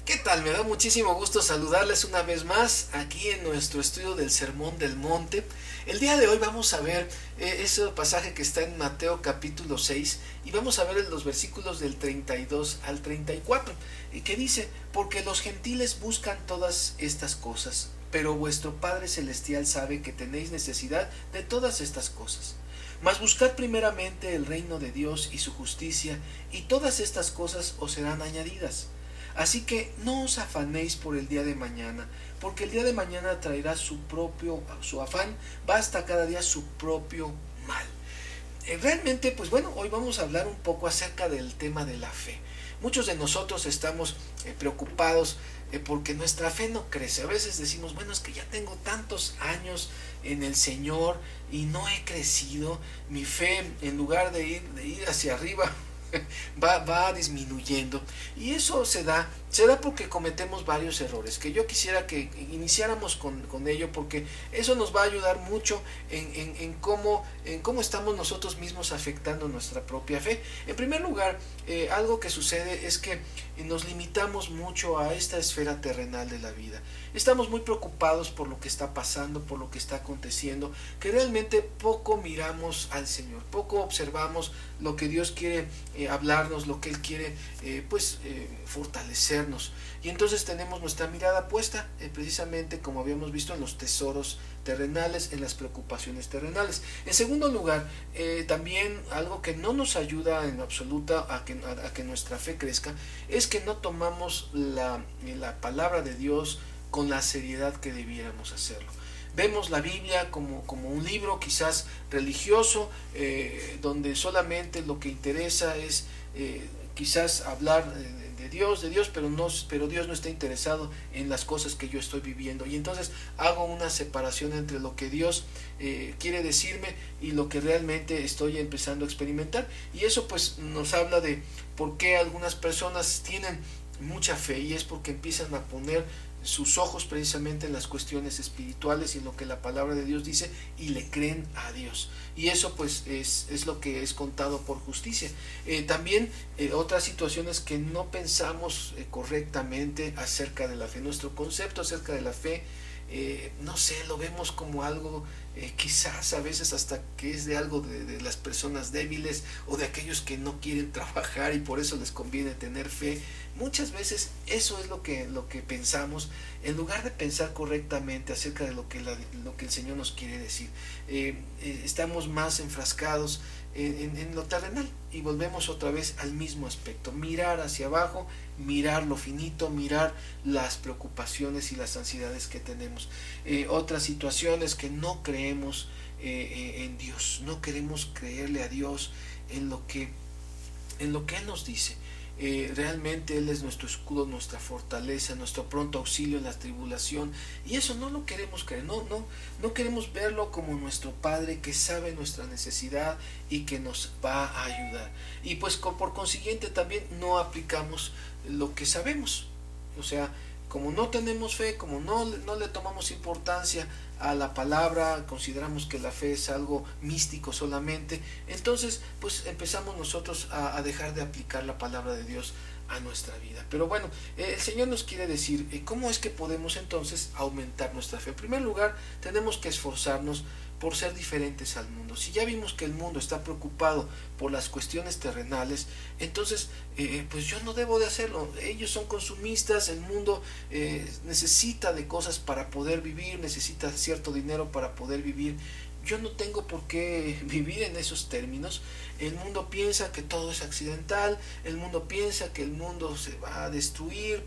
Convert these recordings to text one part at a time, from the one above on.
¿Qué tal? Me da muchísimo gusto saludarles una vez más aquí en nuestro estudio del Sermón del Monte. El día de hoy vamos a ver ese pasaje que está en Mateo capítulo 6 y vamos a ver los versículos del 32 al 34, que dice: porque los gentiles buscan todas estas cosas, pero vuestro Padre Celestial sabe que tenéis necesidad de todas estas cosas. Mas buscad primeramente el reino de Dios y su justicia, y todas estas cosas os serán añadidas. Así que no os afanéis por el día de mañana, porque el día de mañana traerá su afán, basta cada día su propio mal. Realmente, pues bueno, hoy vamos a hablar un poco acerca del tema de la fe. Muchos de nosotros estamos preocupados porque nuestra fe no crece. A veces decimos, bueno, es que ya tengo tantos años en el Señor y no he crecido. Mi fe, en lugar de ir hacia arriba, va disminuyendo, y eso se da porque cometemos varios errores, que yo quisiera que iniciáramos con ello, porque eso nos va a ayudar mucho en cómo estamos nosotros mismos afectando nuestra propia fe. En primer lugar, algo que sucede es que nos limitamos mucho a esta esfera terrenal de la vida. Estamos muy preocupados por lo que está pasando, por lo que está aconteciendo, que realmente poco miramos al Señor, poco observamos lo que Dios quiere hablarnos, lo que Él quiere fortalecernos. Y entonces tenemos nuestra mirada puesta precisamente, como habíamos visto, en los tesoros terrenales, en las preocupaciones terrenales. En segundo lugar, también algo que no nos ayuda en absoluta a que nuestra fe crezca, es que no tomamos la palabra de Dios con la seriedad que debiéramos hacerlo. Vemos la Biblia como un libro quizás religioso, donde solamente lo que interesa es quizás hablar de Dios, pero Dios no está interesado en las cosas que yo estoy viviendo. Y entonces hago una separación entre lo que Dios quiere decirme y lo que realmente estoy empezando a experimentar. Y eso pues nos habla de por qué algunas personas tienen mucha fe, y es porque empiezan a poner sus ojos precisamente en las cuestiones espirituales y en lo que la palabra de Dios dice, y le creen a Dios, y eso pues es lo que es contado por justicia. También otras situaciones que no pensamos correctamente acerca de la fe, nuestro concepto acerca de la fe, no sé, lo vemos como algo quizás a veces hasta que es de algo de las personas débiles, o de aquellos que no quieren trabajar y por eso les conviene tener fe. Muchas veces eso es lo que pensamos, en lugar de pensar correctamente acerca de lo que el Señor nos quiere decir. Estamos más enfrascados en lo terrenal, y volvemos otra vez al mismo aspecto: mirar hacia abajo, mirar lo finito, mirar las preocupaciones y las ansiedades que tenemos. Otras situaciones que no creemos en Dios, no queremos creerle a Dios en lo que Él nos dice. Realmente Él es nuestro escudo, nuestra fortaleza, nuestro pronto auxilio en la tribulación, y eso no lo queremos creer. No queremos verlo como nuestro Padre que sabe nuestra necesidad y que nos va a ayudar, y pues por consiguiente también no aplicamos lo que sabemos. O sea, como no tenemos fe, como no le tomamos importancia a la palabra, consideramos que la fe es algo místico solamente, entonces pues empezamos nosotros a dejar de aplicar la palabra de Dios a nuestra vida. Pero bueno, el Señor nos quiere decir cómo es que podemos entonces aumentar nuestra fe. En primer lugar, tenemos que esforzarnos por ser diferentes al mundo. Si ya vimos que el mundo está preocupado por las cuestiones terrenales, entonces pues yo no debo de hacerlo. Ellos son consumistas, el mundo necesita de cosas para poder vivir, necesita cierto dinero para poder vivir. Yo no tengo por qué vivir en esos términos. El mundo piensa que todo es accidental, el mundo piensa que el mundo se va a destruir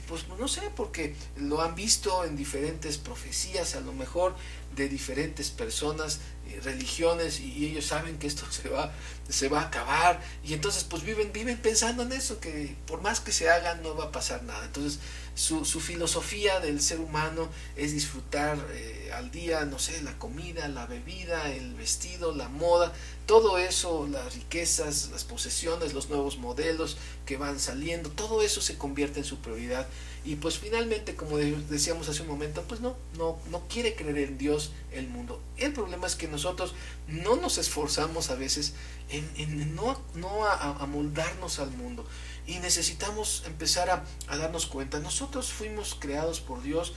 pues no sé, porque lo han visto en diferentes profecías, a lo mejor de diferentes personas, religiones, y ellos saben que esto se va a acabar, y entonces pues viven pensando en eso, que por más que se haga no va a pasar nada. Entonces su filosofía del ser humano es disfrutar al día, no sé, la comida, la bebida, el vestido, la moda, todo eso, las riquezas, las posesiones, los nuevos modelos que van saliendo, todo eso se convierte en su prioridad. Y pues finalmente, como decíamos hace un momento, pues no quiere creer en Dios el mundo. El problema es que nosotros no nos esforzamos a veces en no amoldarnos al mundo. y necesitamos empezar a darnos cuenta. Nosotros fuimos creados por Dios,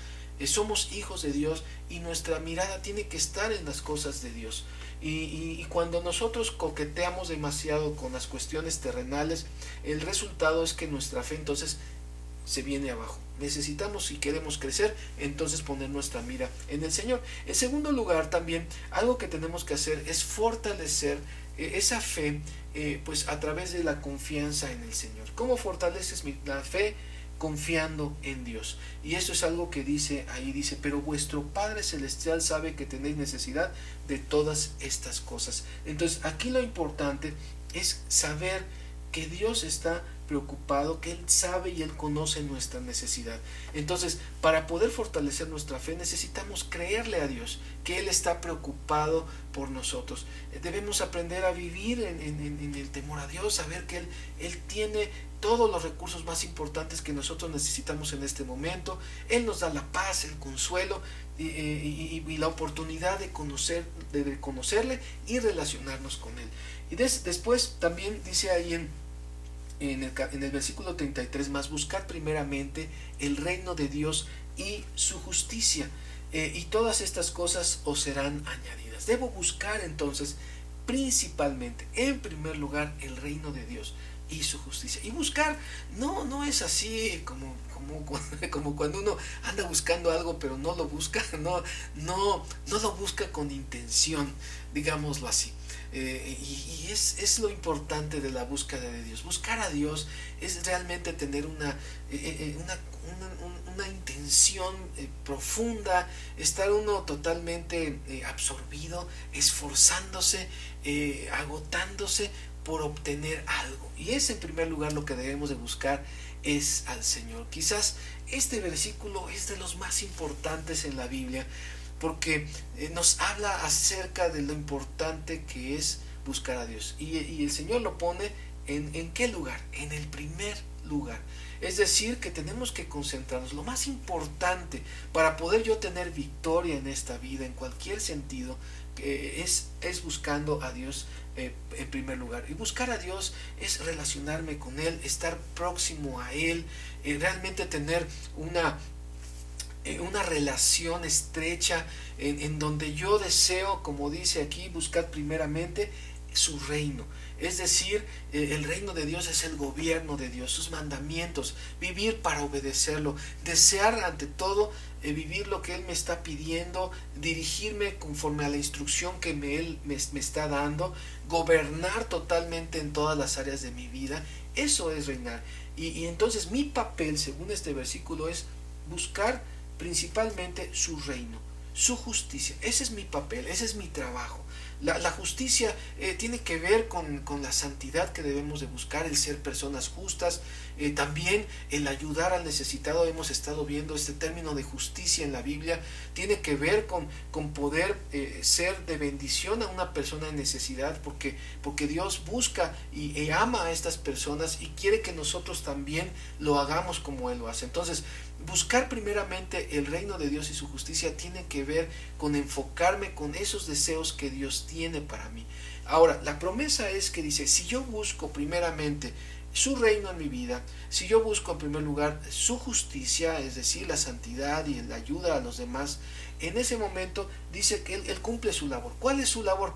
somos hijos de Dios y nuestra mirada tiene que estar en las cosas de Dios. Y cuando nosotros coqueteamos demasiado con las cuestiones terrenales, el resultado es que nuestra fe entonces se viene abajo. Necesitamos, si queremos crecer, entonces poner nuestra mira en el Señor. En segundo lugar, también algo que tenemos que hacer es fortalecer esa fe pues a través de la confianza en el Señor. ¿Cómo fortaleces la fe? Confiando en Dios. Y eso es algo que dice ahí, dice, pero vuestro Padre Celestial sabe que tenéis necesidad de todas estas cosas. Entonces aquí lo importante es saber que Dios está preocupado, que Él sabe y Él conoce nuestra necesidad. Entonces, para poder fortalecer nuestra fe necesitamos creerle a Dios, que Él está preocupado por nosotros. Debemos aprender a vivir en el temor a Dios, saber que Él tiene todos los recursos más importantes que nosotros necesitamos en este momento. Él nos da la paz, el consuelo y la oportunidad de conocerle y relacionarnos con Él. Y después también dice ahí en el versículo 33, más buscar primeramente el reino de Dios y su justicia, y todas estas cosas os serán añadidas. Debo buscar entonces principalmente, en primer lugar, el reino de Dios y su justicia. Y buscar no es así como cuando uno anda buscando algo pero no lo busca, no lo busca con intención, digámoslo así. Y es lo importante de la búsqueda de Dios. Buscar a Dios es realmente tener una intención profunda, estar uno totalmente absorbido, esforzándose, agotándose por obtener algo. Y es en primer lugar lo que debemos de buscar, es al Señor. Quizás este versículo es de los más importantes en la Biblia, porque nos habla acerca de lo importante que es buscar a Dios. Y el Señor lo pone ¿en qué lugar? En el primer lugar. Es decir, que tenemos que concentrarnos. Lo más importante para poder yo tener victoria en esta vida, en cualquier sentido, es buscando a Dios en primer lugar. Y buscar a Dios es relacionarme con Él, estar próximo a Él, realmente tener una relación estrecha en donde yo deseo, como dice aquí, buscar primeramente su reino. Es decir, el reino de Dios es el gobierno de Dios, sus mandamientos, vivir para obedecerlo, desear ante todo vivir lo que Él me está pidiendo, dirigirme conforme a la instrucción que Él me está dando, gobernar totalmente en todas las áreas de mi vida. Eso es reinar. Y entonces mi papel, según este versículo, es buscar principalmente su reino, su justicia. Ese es mi papel, ese es mi trabajo. La justicia tiene que ver con la santidad que debemos de buscar, el ser personas justas, también el ayudar al necesitado. Hemos estado viendo este término de justicia en la Biblia, tiene que ver con poder ser de bendición a una persona en necesidad, porque Dios busca y ama a estas personas y quiere que nosotros también lo hagamos como Él lo hace. Entonces, buscar primeramente el reino de Dios y su justicia tiene que ver con enfocarme con esos deseos que Dios tiene para mí. Ahora, la promesa es que dice, si yo busco primeramente su reino en mi vida, si yo busco en primer lugar su justicia, es decir, la santidad y la ayuda a los demás, en ese momento dice que Él cumple su labor. ¿Cuál es su labor?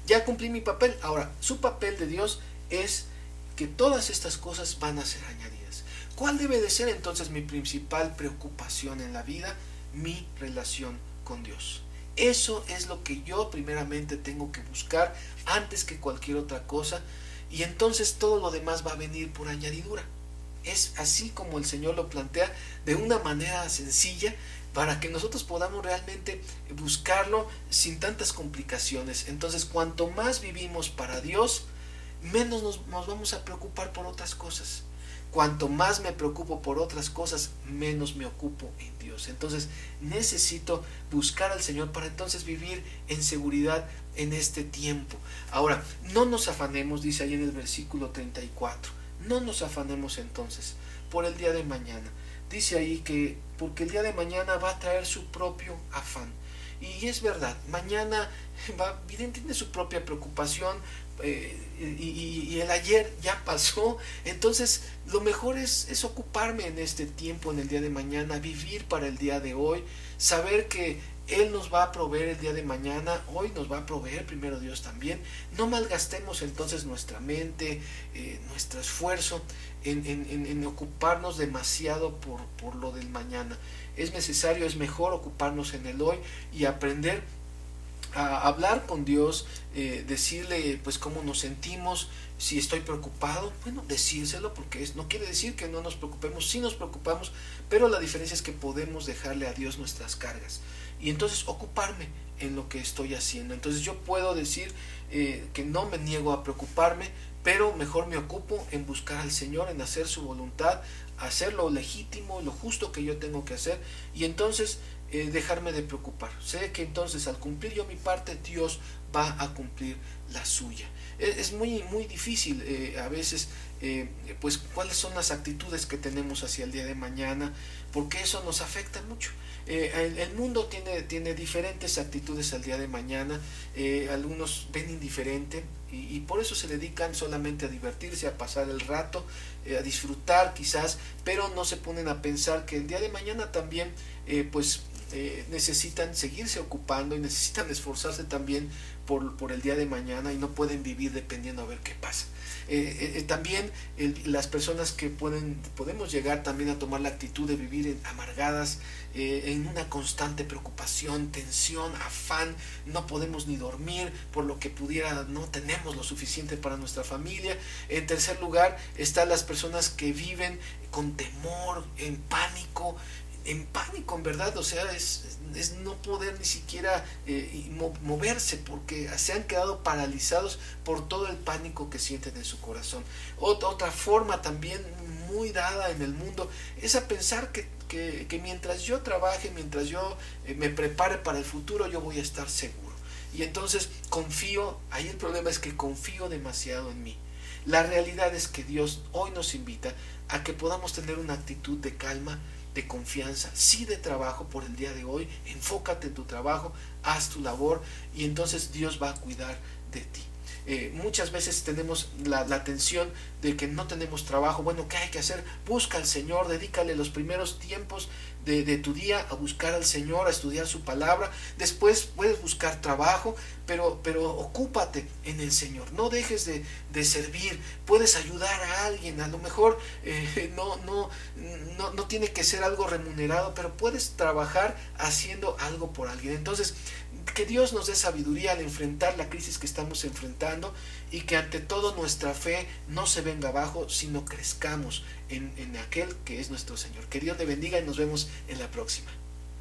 Ya cumplí mi papel. Ahora, su papel de Dios es que todas estas cosas van a ser añadidas. ¿Cuál debe de ser entonces mi principal preocupación en la vida? Mi relación con Dios. Eso es lo que yo primeramente tengo que buscar antes que cualquier otra cosa, y entonces todo lo demás va a venir por añadidura. Es así como el Señor lo plantea, de una manera sencilla, para que nosotros podamos realmente buscarlo sin tantas complicaciones. Entonces, cuanto más vivimos para Dios, menos nos vamos a preocupar por otras cosas. Cuanto más me preocupo por otras cosas, menos me ocupo en Dios. Entonces necesito buscar al Señor para entonces vivir en seguridad en este tiempo. Ahora, no nos afanemos, dice ahí en el versículo 34, no nos afanemos entonces por el día de mañana. Dice ahí que porque el día de mañana va a traer su propio afán. Y es verdad, mañana tiene su propia preocupación, y el ayer ya pasó. Entonces lo mejor es ocuparme en este tiempo, en el día de mañana, vivir para el día de hoy, saber que Él nos va a proveer el día de mañana, hoy nos va a proveer primero Dios también. No malgastemos entonces nuestra mente, nuestro esfuerzo en ocuparnos demasiado por lo del mañana. Es necesario, es mejor ocuparnos en el hoy y aprender a hablar con Dios, decirle pues cómo nos sentimos. Si estoy preocupado, bueno, decírselo, porque no quiere decir que no nos preocupemos, sí nos preocupamos, pero la diferencia es que podemos dejarle a Dios nuestras cargas y entonces ocuparme en lo que estoy haciendo. Entonces yo puedo decir que no me niego a preocuparme, pero mejor me ocupo en buscar al Señor, en hacer su voluntad, hacer lo legítimo, lo justo que yo tengo que hacer, y entonces dejarme de preocupar. Sé que entonces al cumplir yo mi parte, Dios va a cumplir la suya. Es muy difícil a veces pues cuáles son las actitudes que tenemos hacia el día de mañana, porque eso nos afecta mucho. El mundo tiene diferentes actitudes al día de mañana. Algunos ven indiferente y por eso se dedican solamente a divertirse, a pasar el rato, a disfrutar quizás, pero no se ponen a pensar que el día de mañana también necesitan seguirse ocupando y necesitan esforzarse también por el día de mañana, y no pueden vivir dependiendo a ver qué pasa. También las personas que podemos llegar también a tomar la actitud de vivir amargadas, en una constante preocupación, tensión, afán, no podemos ni dormir por lo que pudiera, no tenemos lo suficiente para nuestra familia. En tercer lugar están las personas que viven con temor, en pánico en verdad, o sea, es no poder ni siquiera moverse, porque se han quedado paralizados por todo el pánico que sienten en su corazón. Otra forma también muy dada en el mundo es a pensar que mientras yo trabaje, mientras yo me prepare para el futuro, yo voy a estar seguro. Y entonces confío, ahí el problema es que confío demasiado en mí. La realidad es que Dios hoy nos invita a que podamos tener una actitud de calma, de confianza, sí de trabajo por el día de hoy. Enfócate en tu trabajo, haz tu labor y entonces Dios va a cuidar de ti. Muchas veces tenemos la tensión de que no tenemos trabajo. Bueno, ¿qué hay que hacer? Busca al Señor, dedícale los primeros tiempos de tu día a buscar al Señor, a estudiar su palabra. Después puedes buscar trabajo, pero ocúpate en el Señor. No dejes de servir. Puedes ayudar a alguien. A lo mejor no tiene que ser algo remunerado, pero puedes trabajar haciendo algo por alguien. Entonces, que Dios nos dé sabiduría al enfrentar la crisis que estamos enfrentando, y que ante todo nuestra fe no se venga abajo, sino crezcamos en aquel que es nuestro Señor. Que Dios le bendiga y nos vemos en la próxima.